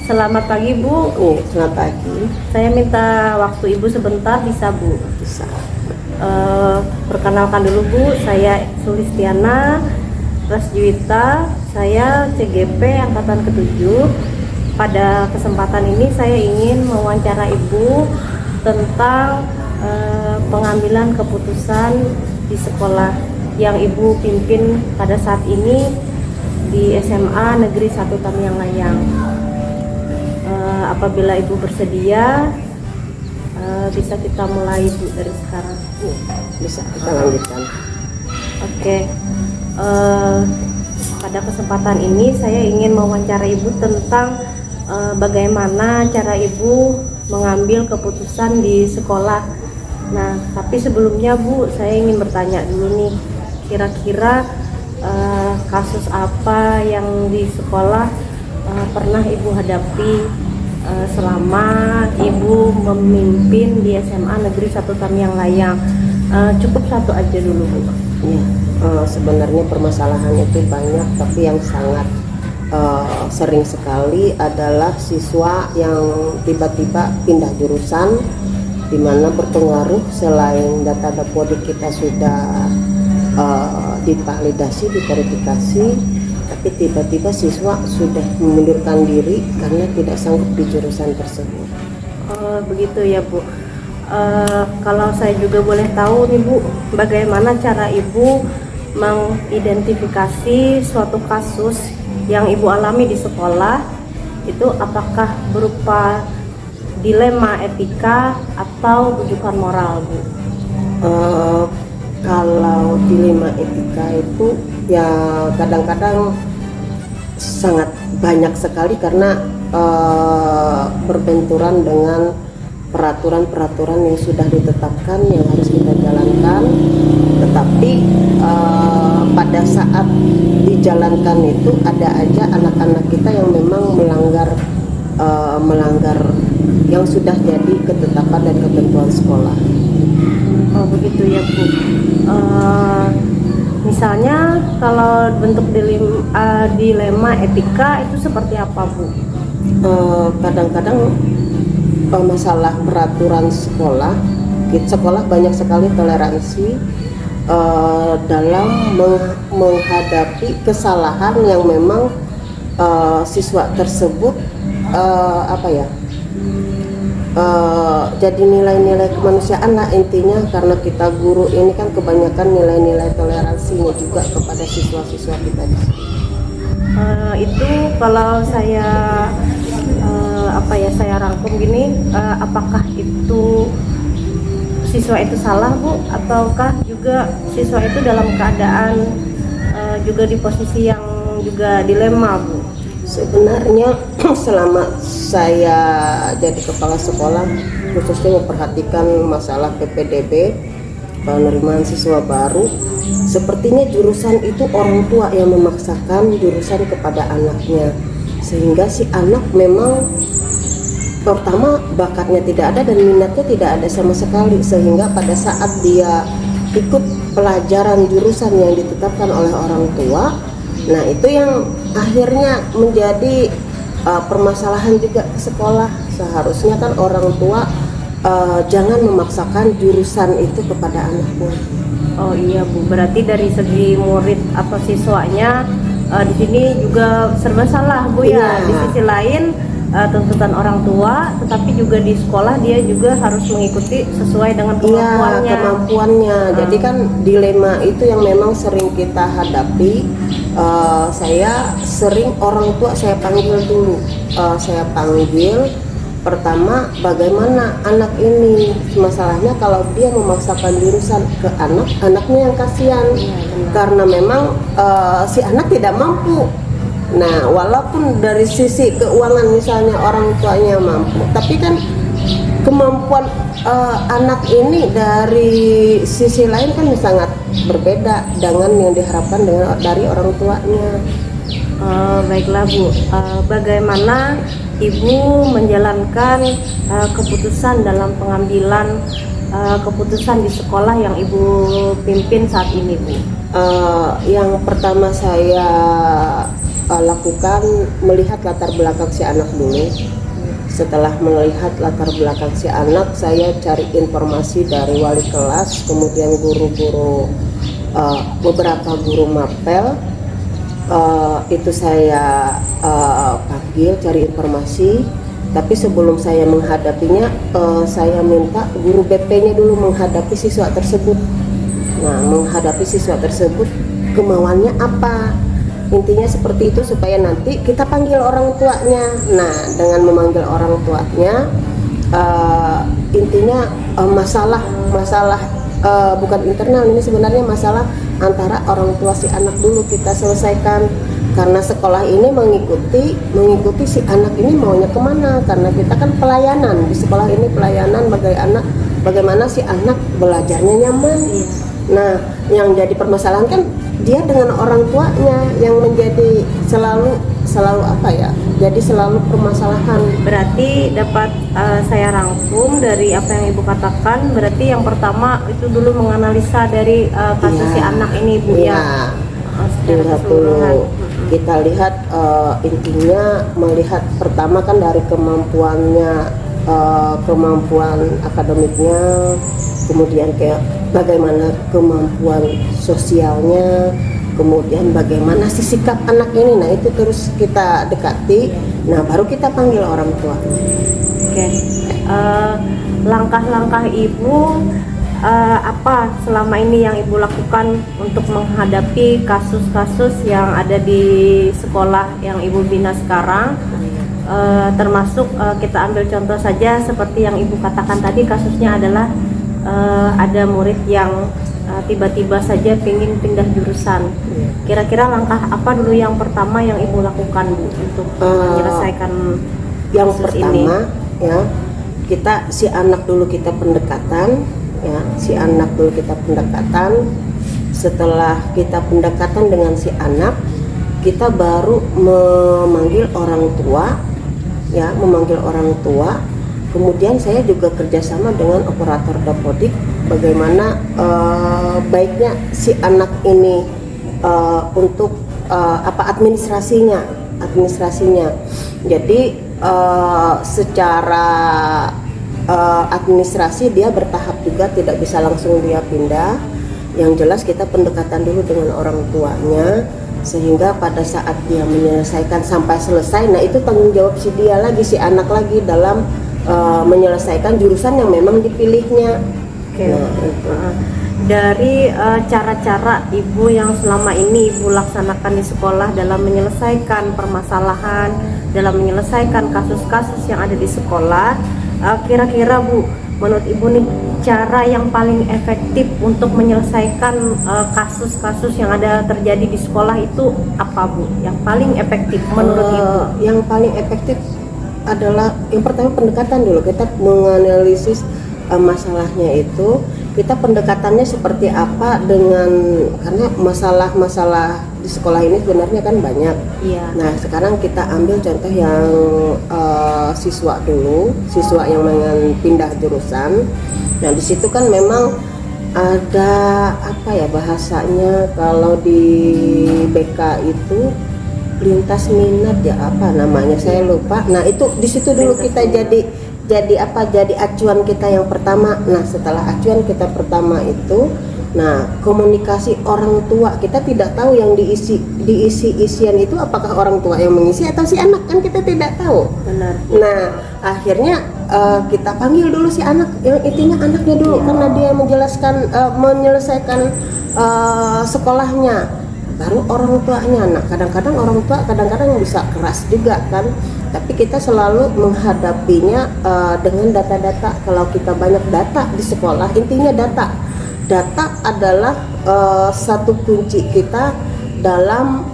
Selamat pagi Bu. Selamat pagi. Saya minta waktu Ibu sebentar, bisa Bu? Bisa. Perkenalkan dulu Bu, saya Sulistiana Rasjuwita, saya CGP Angkatan ke-7. Pada kesempatan ini saya ingin mewawancara Ibu tentang pengambilan keputusan di sekolah yang Ibu pimpin pada saat ini di SMA Negeri 1 Tamiang Layang. Apabila Ibu bersedia, bisa kita mulai Bu dari sekarang. Bisa kita lanjutkan. Oke. Pada kesempatan ini saya ingin mewawancara Ibu tentang bagaimana cara Ibu mengambil keputusan di sekolah. Nah, tapi sebelumnya Bu, saya ingin bertanya dulu nih, kira-kira kasus apa yang di sekolah pernah Ibu hadapi selama Ibu memimpin di SMA Negeri 1 Tamiang Layang? Cukup satu aja dulu Bu. Ya, sebenarnya permasalahan itu banyak, tapi yang sangat sering sekali adalah siswa yang tiba-tiba pindah jurusan, di mana berpengaruh selain data dapodik kita sudah divalidasi, diverifikasi, tapi tiba-tiba siswa sudah mengundurkan diri karena tidak sanggup di jurusan tersebut. Begitu ya Bu. Kalau saya juga boleh tahu nih Bu, bagaimana cara Ibu mengidentifikasi suatu kasus yang Ibu alami di sekolah, itu apakah berupa dilema etika atau rujukan moral Bu? Kalau dilema etika itu ya kadang-kadang sangat banyak sekali karena berbenturan dengan peraturan-peraturan yang sudah ditetapkan yang harus kita jalankan, tetapi pada saat dijalankan itu ada aja anak-anak kita yang memang melanggar yang sudah jadi ketetapan dan ketentuan sekolah. Oh begitu ya Bu. Misalnya kalau bentuk dilema etika itu seperti apa Bu? Kadang-kadang masalah peraturan sekolah banyak sekali toleransi dalam menghadapi kesalahan yang memang siswa tersebut jadi nilai-nilai kemanusiaan lah intinya, karena kita guru ini kan kebanyakan nilai-nilai toleransinya juga kepada siswa-siswa kita di sini. Itu kalau saya saya rangkum gini, apakah itu siswa itu salah Bu, ataukah juga siswa itu dalam keadaan juga di posisi yang juga dilema Bu? Sebenarnya selama saya jadi kepala sekolah, khususnya memperhatikan masalah PPDB, penerimaan siswa baru, sepertinya jurusan itu orang tua yang memaksakan jurusan kepada anaknya, sehingga si anak memang pertama bakatnya tidak ada dan minatnya tidak ada sama sekali, sehingga pada saat dia ikut pelajaran jurusan yang ditetapkan oleh orang tua, nah itu yang akhirnya menjadi permasalahan juga ke sekolah. Seharusnya kan orang tua jangan memaksakan jurusan itu kepada anaknya. Oh iya Bu, berarti dari segi murid atau siswanya di sini juga serba salah Bu ya. Di sisi lain tuntutan orang tua, tetapi juga di sekolah dia juga harus mengikuti sesuai dengan kemampuannya. Jadi kan dilema itu yang memang sering kita hadapi. Saya sering orang tua saya panggil dulu, pertama bagaimana anak ini, masalahnya kalau dia memaksakan jurusan ke anaknya yang kasihan, karena memang si anak tidak mampu. Nah, walaupun dari sisi keuangan misalnya orang tuanya mampu, tapi kan kemampuan anak ini dari sisi lain kan sangat berbeda dengan yang diharapkan dari orang tuanya. Baiklah Bu, bagaimana Ibu menjalankan keputusan dalam pengambilan keputusan di sekolah yang Ibu pimpin saat ini, Bu? Yang pertama saya lakukan melihat latar belakang si anak dulu. Setelah melihat latar belakang si anak, saya cari informasi dari wali kelas, kemudian guru-guru, beberapa guru mapel. Itu saya panggil, cari informasi. Tapi sebelum saya menghadapinya, saya minta guru BP-nya dulu menghadapi siswa tersebut. Nah, menghadapi siswa tersebut kemauannya apa? Intinya seperti itu supaya nanti kita panggil orang tuanya. Nah, dengan memanggil orang tuanya, intinya masalah bukan internal, ini sebenarnya masalah antara orang tua si anak dulu kita selesaikan. Karena sekolah ini mengikuti si anak ini maunya kemana, karena kita kan pelayanan di sekolah ini, pelayanan bagaimana si anak belajarnya nyaman. Nah, yang jadi permasalahan kan dia dengan orang tuanya yang menjadi selalu apa ya, jadi selalu permasalahan. Berarti dapat saya rangkum dari apa yang Ibu katakan, berarti yang pertama itu dulu menganalisa dari kasus si anak ini, Bu, ya. Secara keseluruhan kita lihat, intinya melihat pertama kan dari kemampuan akademiknya, kemudian kayak bagaimana kemampuan sosialnya, kemudian bagaimana si sikap anak ini. Nah, itu terus kita dekati. Nah, baru kita panggil orang tua. Oke. Langkah-langkah Ibu apa selama ini yang Ibu lakukan untuk menghadapi kasus-kasus yang ada di sekolah yang Ibu bina sekarang? Termasuk kita ambil contoh saja seperti yang Ibu katakan tadi, kasusnya adalah ada murid yang tiba-tiba saja ingin pindah jurusan. Kira-kira langkah apa dulu yang pertama yang Ibu lakukan, Bu, untuk menyelesaikan yang kasus pertama ini? Ya, kita si anak dulu kita pendekatan. Ya, si anak dulu kita pendekatan. Setelah kita pendekatan dengan si anak, kita baru memanggil orang tua, ya, memanggil orang tua. Kemudian saya juga kerjasama dengan operator dapodik, bagaimana baiknya si anak ini untuk administrasinya. Jadi secara administrasi dia bertahap juga, tidak bisa langsung dia pindah. Yang jelas kita pendekatan dulu dengan orang tuanya, sehingga pada saat dia menyelesaikan sampai selesai, nah itu tanggung jawab si dia lagi, si anak lagi dalam menyelesaikan jurusan yang memang dipilihnya. Dari cara-cara Ibu yang selama ini Ibu laksanakan di sekolah dalam menyelesaikan permasalahan, dalam menyelesaikan kasus-kasus yang ada di sekolah, kira-kira Bu, menurut Ibu nih, cara yang paling efektif untuk menyelesaikan kasus-kasus yang ada terjadi di sekolah itu apa, Bu? Yang paling efektif menurut Ibu? Yang paling efektif adalah yang pertama pendekatan dulu. Kita menganalisis masalahnya itu, kita pendekatannya seperti apa karena masalah-masalah di sekolah ini sebenarnya kan banyak. Iya. Nah, sekarang kita ambil contoh yang siswa dulu, siswa yang pindah jurusan. Nah, di situ kan memang ada apa ya bahasanya, kalau di BK itu lintas minat ya, apa namanya saya lupa. Nah, itu di situ dulu kita jadi acuan kita yang pertama. Nah, setelah acuan kita pertama itu, nah, komunikasi orang tua, kita tidak tahu yang diisi-isian itu apakah orang tua yang mengisi atau si anak, kan kita tidak tahu. Benar. Nah, akhirnya kita panggil dulu si anak, yang intinya anaknya dulu, karena dia menyelesaikan sekolahnya, baru orang tuanya. Nah, kadang-kadang orang tua kadang-kadang bisa keras juga kan, tapi kita selalu menghadapinya dengan data-data. Kalau kita banyak data di sekolah, intinya data adalah satu kunci kita dalam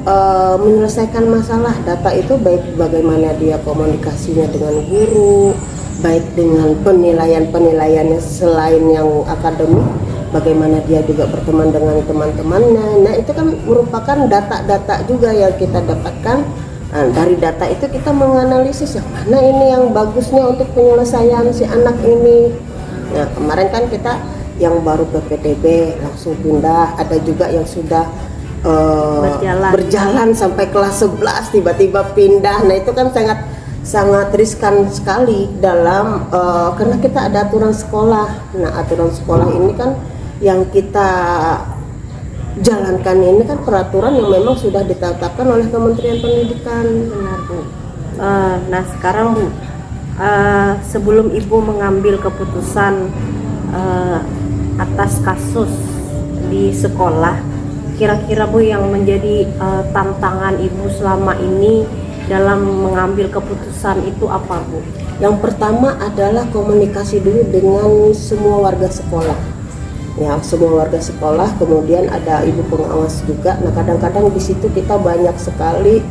menyelesaikan masalah. Data itu baik bagaimana dia komunikasinya dengan guru, baik dengan penilaiannya selain yang akademik, bagaimana dia juga berteman dengan teman-temannya. Nah, itu kan merupakan data-data juga yang kita dapatkan. Nah, dari data itu kita menganalisis yang mana ini yang bagusnya untuk penyelesaian si anak ini. Nah kemarin kan kita yang baru PPDB langsung pindah, ada juga yang sudah berjalan sampai kelas 11 tiba-tiba pindah. Nah itu kan sangat riskan sekali dalam karena kita ada aturan sekolah. Nah aturan sekolah ini kan yang kita jalankan ini kan peraturan yang memang sudah ditetapkan oleh Kementerian Pendidikan. Benar Bu. Nah sekarang Bu, sebelum Ibu mengambil keputusan atas kasus di sekolah, kira-kira Bu yang menjadi tantangan Ibu selama ini dalam mengambil keputusan itu apa Bu? Yang pertama adalah komunikasi dulu dengan semua warga sekolah. Ya, semua warga sekolah, kemudian ada ibu pengawas juga. Nah, kadang-kadang di situ kita banyak sekali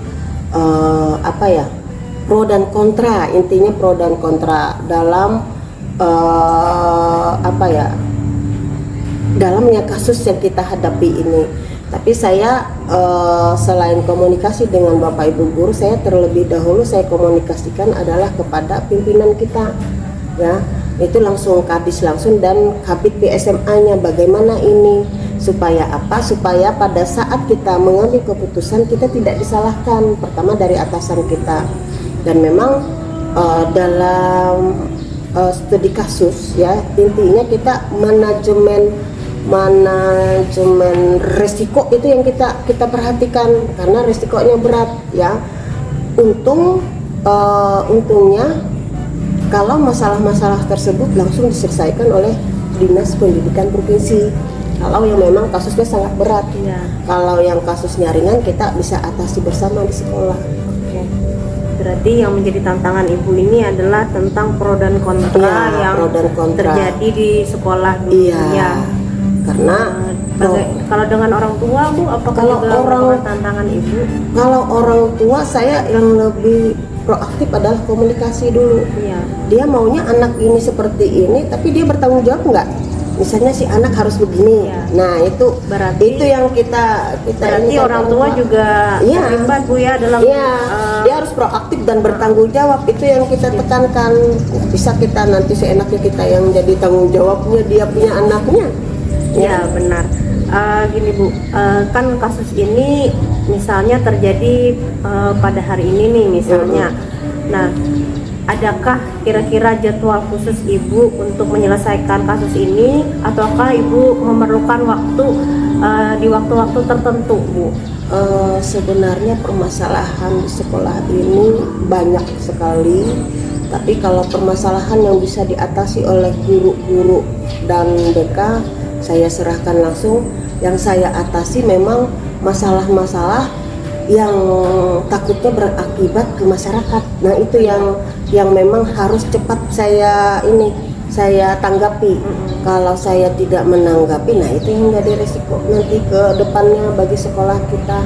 pro dan kontra. Intinya pro dan kontra dalam dalamnya kasus yang kita hadapi ini. Tapi saya selain komunikasi dengan Bapak Ibu guru, saya terlebih dahulu saya komunikasikan adalah kepada pimpinan kita, ya. Itu langsung Kadis langsung dan Kabid PSMA-nya bagaimana ini supaya apa? Supaya pada saat kita mengambil keputusan kita tidak disalahkan pertama dari atasan kita. Dan memang dalam studi kasus ya, intinya kita manajemen resiko itu yang kita perhatikan karena resikonya berat ya. Untungnya kalau masalah-masalah tersebut langsung diselesaikan oleh Dinas Pendidikan Provinsi. Kalau yang memang kasusnya sangat berat, ya. Kalau yang kasusnya ringan kita bisa atasi bersama di sekolah. Oke. Berarti yang menjadi tantangan Ibu ini adalah tentang pro dan kontra yang pro dan kontra terjadi di sekolah dunia. Iya. Karena kalau dengan orang tua Bu, apakah kalau juga merupakan tantangan Ibu? Kalau orang tua saya yang lebih proaktif adalah komunikasi dulu. Iya. Dia maunya anak ini seperti ini, tapi dia bertanggung jawab nggak? Misalnya si anak harus begini. Iya. Nah itu yang kita berarti orang tua juga terlibat Bu ya dalam dia harus proaktif dan bertanggung jawab. Itu yang kita tekankan. Bisa kita nanti seenaknya kita yang jadi tanggung jawabnya dia punya anaknya. Ya benar. Gini Bu, kan kasus ini misalnya terjadi pada hari ini nih misalnya. Nah, adakah kira-kira jadwal khusus Ibu untuk menyelesaikan kasus ini, ataukah Ibu memerlukan waktu di waktu-waktu tertentu Bu? Sebenarnya permasalahan di sekolah ini banyak sekali. Tapi kalau permasalahan yang bisa diatasi oleh guru-guru dan BK, saya serahkan langsung. Yang saya atasi memang masalah-masalah yang takutnya berakibat ke masyarakat. Nah itu yang memang harus cepat saya tanggapi. Kalau saya tidak menanggapi, nah itu yang jadi resiko nanti ke depannya bagi sekolah kita.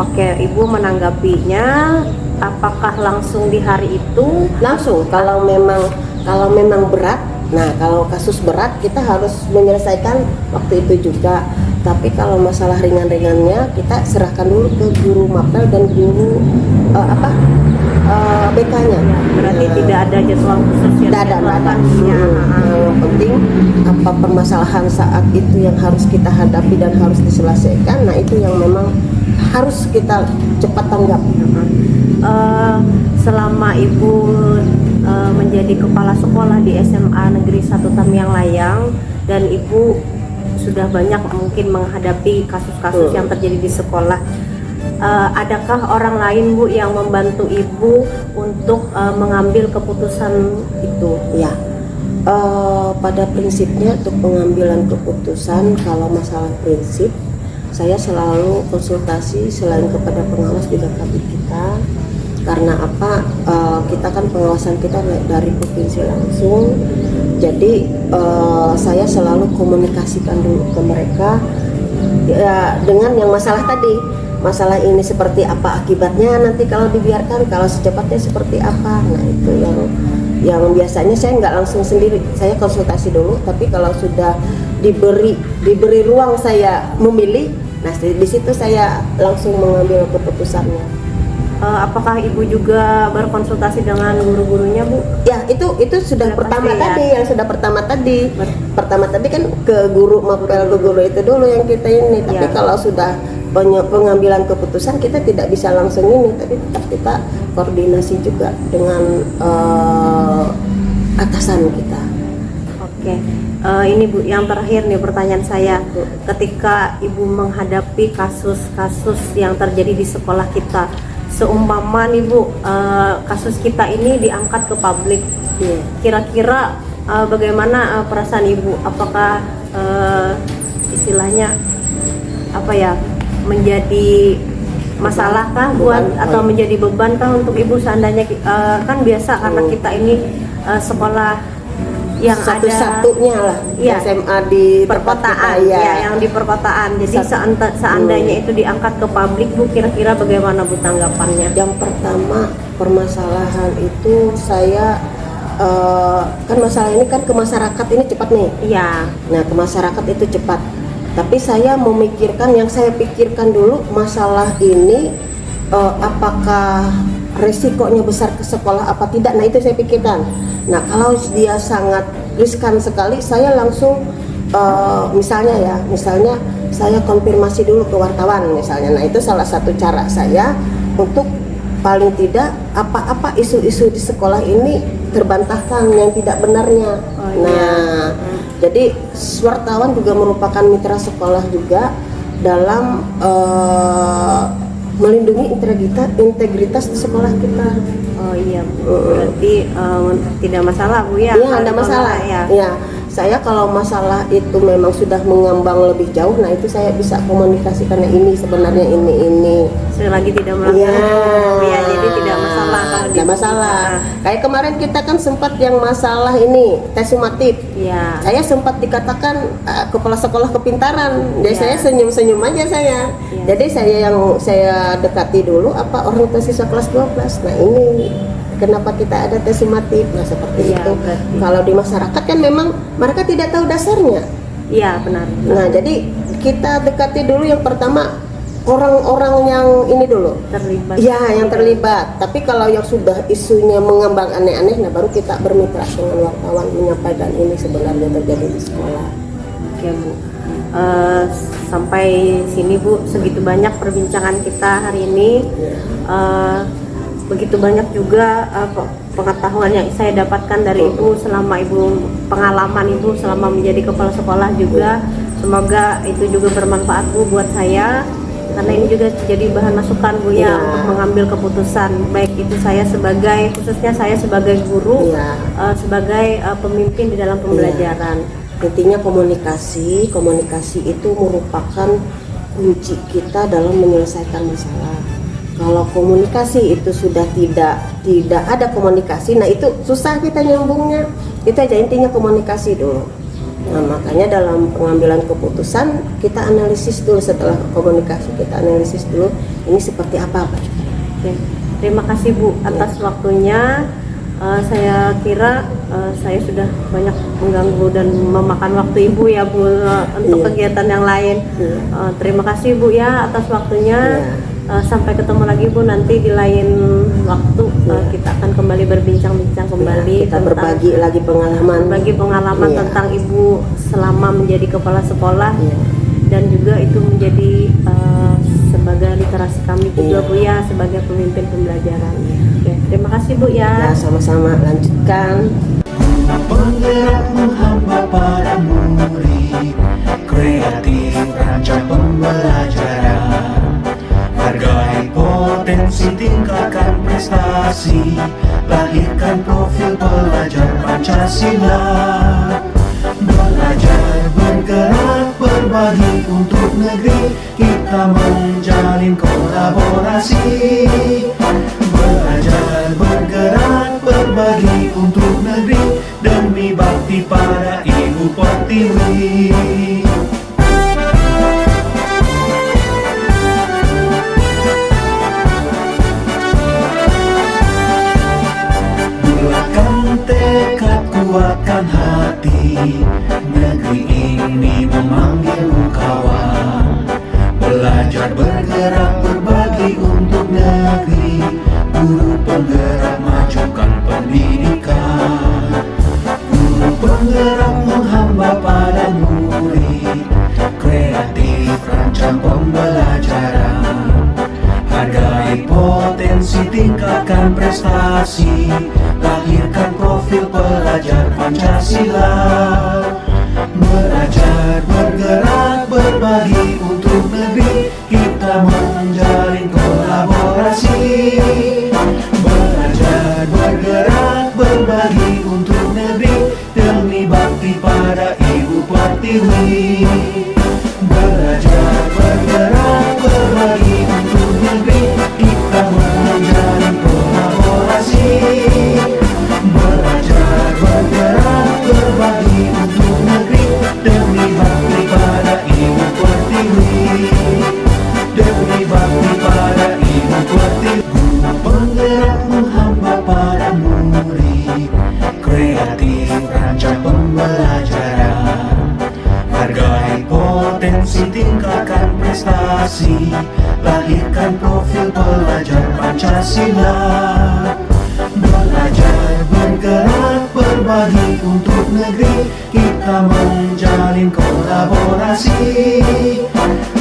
Oke, Ibu menanggapinya apakah langsung di hari itu? Langsung. Kalau memang berat, nah kalau kasus berat kita harus menyelesaikan waktu itu juga. Tapi kalau masalah ringan-ringannya kita serahkan dulu ke guru mapel dan guru BK-nya. Berarti tidak ada jadwal khusus yang ada. Yang penting apa permasalahan saat itu yang harus kita hadapi dan harus diselesaikan. Nah itu yang memang harus kita cepat tanggap. Selama Ibu menjadi kepala sekolah di SMA Negeri 1 Tamiang Layang dan Ibu sudah banyak mungkin menghadapi kasus-kasus yang terjadi di sekolah, adakah orang lain Bu yang membantu Ibu untuk mengambil keputusan itu? Ya, pada prinsipnya untuk pengambilan keputusan kalau masalah prinsip saya selalu konsultasi selain kepada pengawas juga kabit kita. Karena apa? Kita kan pengawasan kita dari provinsi langsung. Jadi saya selalu komunikasikan dulu ke mereka ya, dengan yang masalah tadi. Masalah ini seperti apa akibatnya nanti kalau dibiarkan, kalau secepatnya seperti apa. Nah itu yang biasanya saya nggak langsung sendiri, saya konsultasi dulu. Tapi kalau sudah diberi ruang saya memilih, nah di situ saya langsung mengambil keputusannya. apakah ibu juga berkonsultasi dengan guru-gurunya, Bu? Ya, itu sudah Sudah pertama pasti, ya. tadi, yang sudah pertama tadi. Pertama tadi kan ke guru, mapel ke guru itu dulu yang kita ini. Tapi Ya. kalau sudah pengambilan keputusan kita tidak bisa langsung ini, tapi tetap kita koordinasi juga dengan atasan kita. Oke, ini Bu, yang terakhir nih pertanyaan saya. Ketika Ibu menghadapi kasus-kasus yang terjadi di sekolah kita, seumpama nih Bu, kasus kita ini diangkat ke publik, Iya. kira-kira bagaimana perasaan Ibu? Apakah istilahnya apa ya, menjadi masalah kah buat Beban. atau menjadi beban kah untuk Ibu seandainya kan biasa karena kita ini sekolah yang ada Satu-satunya lah Iya. SMA di perkotaan, tempat kita, ya yang di perkotaan. Jadi seandainya itu diangkat ke publik, Bu, kira-kira bagaimana Bu tanggapannya? Yang pertama, permasalahan itu saya kan masalah ini kan ke masyarakat ini cepat nih. Iya, Nah, ke masyarakat itu cepat. Tapi saya memikirkan, yang saya pikirkan dulu masalah ini apakah resikonya besar ke sekolah apa tidak. Nah, itu saya pikirkan. Nah, kalau dia sangat riskan sekali, saya langsung misalnya saya konfirmasi dulu ke wartawan misalnya. Nah, itu salah satu cara saya untuk paling tidak apa-apa isu-isu di sekolah ini terbantahkan yang tidak benarnya. Oh, iya. Nah, jadi wartawan juga merupakan mitra sekolah juga dalam melindungi integritas di sekolah kita. oh iya Bu. Berarti tidak masalah Bu ya? Iya, kalau ada di masalah. sekolah, ya. Ya, saya kalau masalah itu memang sudah mengambang lebih jauh, nah itu saya bisa komunikasikan, nah ini sebenarnya ini. Selagi tidak melanggar Iya. hukum, ya, jadi tidak masalah kalau Tidak di- masalah. Kayak kemarin kita kan sempat yang masalah ini tes sumatif. Iya. Saya sempat dikatakan kepala sekolah kepintaran. Jadi Iya. saya senyum-senyum aja saya. Iya. Jadi saya dekati dulu apa orang tua siswa kelas 12. Nah, ini kenapa kita ada tes sumatif. Nah, seperti Iya, itu. berarti. Kalau di masyarakat kan memang mereka tidak tahu dasarnya. Iya, benar. Nah, jadi kita dekati dulu yang pertama orang-orang yang ini dulu. Terlibat. Ya, yang terlibat. Tapi kalau yang sudah isunya mengembang aneh-aneh, nah baru kita bermitra dengan wartawan menyampaikan ini sebenarnya terjadi di sekolah. Oke Bu, sampai sini Bu, segitu banyak perbincangan kita hari ini. Begitu banyak juga pengetahuan yang saya dapatkan dari Ibu selama pengalaman Ibu selama menjadi kepala sekolah juga. Semoga itu juga bermanfaat Bu buat saya, karena ini juga jadi bahan masukan Bu ya, Iya. untuk mengambil keputusan, baik itu khususnya saya sebagai guru, Iya. sebagai pemimpin di dalam pembelajaran. Intinya komunikasi itu merupakan kunci kita dalam menyelesaikan masalah. Kalau komunikasi itu sudah tidak ada komunikasi, nah itu susah kita nyambungnya. Itu aja intinya, komunikasi dulu. Nah, makanya dalam pengambilan keputusan kita analisis dulu, setelah komunikasi kita analisis dulu ini seperti apa Pak. Oke, terima kasih Bu atas waktunya. Saya kira saya sudah banyak mengganggu dan memakan waktu Ibu ya Bu untuk Iya. kegiatan yang lain. Iya. Terima kasih Bu ya atas waktunya. Iya. Sampai ketemu lagi Bu nanti di lain waktu. Iya. Kita akan kembali berbincang-bincang kembali Kita berbagi lagi pengalaman. pengalaman Iya. tentang Ibu selama menjadi kepala sekolah. Iya. Dan juga itu menjadi sebagai literasi kami juga Iya. Bu ya, sebagai pemimpin pembelajaran. Oke, terima kasih Bu Ya, ya. sama-sama, lanjutkan. Penggerak menghamba para murid, kreatif rancang pembelajaran. Hargai potensi, tingkatkan prestasi, lahirkan profil pelajar Pancasila. Belajar, bergerak, berbagi untuk negeri, kita menjalin kolaborasi. Belajar, bergerak, berbagi untuk negeri, demi bakti pada Ibu Pertiwi. Bulatkan tekad, kuatkan hati, negeri ini memanggilmu kawan. Belajar bergerak berbagi untuk negeri, guru penggerak majukan pendidikan. Guru penggerak menghamba pada murid, kreatif rancang pembelajaran. Hargai potensi, tingkatkan prestasi, lahirkan profil pelajar Pancasila. Belajar bergerak berbagi untuk negeri, kita menjalin kolaborasi. Belajar bergerak berbagi untuk negeri, demi bakti pada Ibu Pertiwi. Belajar bergerak berbagi untuk negeri, kita menjalin kolaborasi. Belajar bergerak berbagi untuk negeri, demi bakti pada Ibu Pertiwi. Demi bakti pada Ibu Pertiwi. Guru penggerak menghamba pada murid, kreatif rancang pembelajaran. Hargai potensi, tingkatkan prestasi, lahirkan profil pelajar Pancasila. Belajar bergerak berbagi untuk negeri, kita menjalin kolaborasi.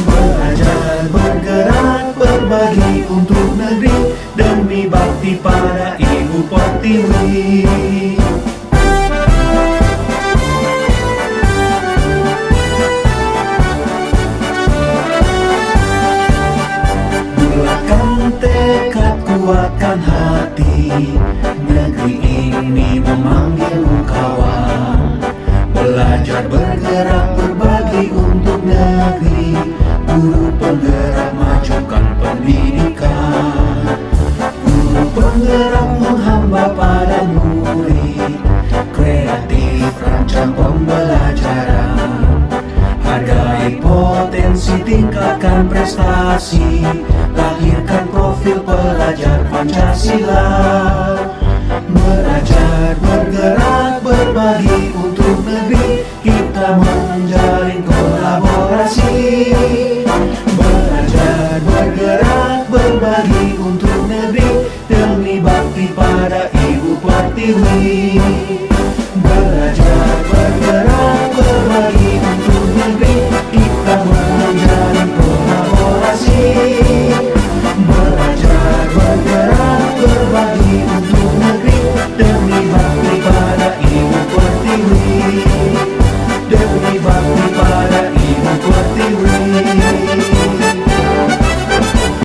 Belajar bergerak berbagi untuk negeri, demi bakti pada Ibu Pertiwi. Bulatkan tekad, kuatkan hati, negeri ini memanggilmu kawan. Belajar bergerak berbagi untuk negeri, guru penggerak majukan pendidikan. Guru penggerak menghamba pada murid, kreatif rancang pembelajaran. Hargai potensi, tingkatkan prestasi, lahirkan profil pelajar Pancasila. Belajar bergerak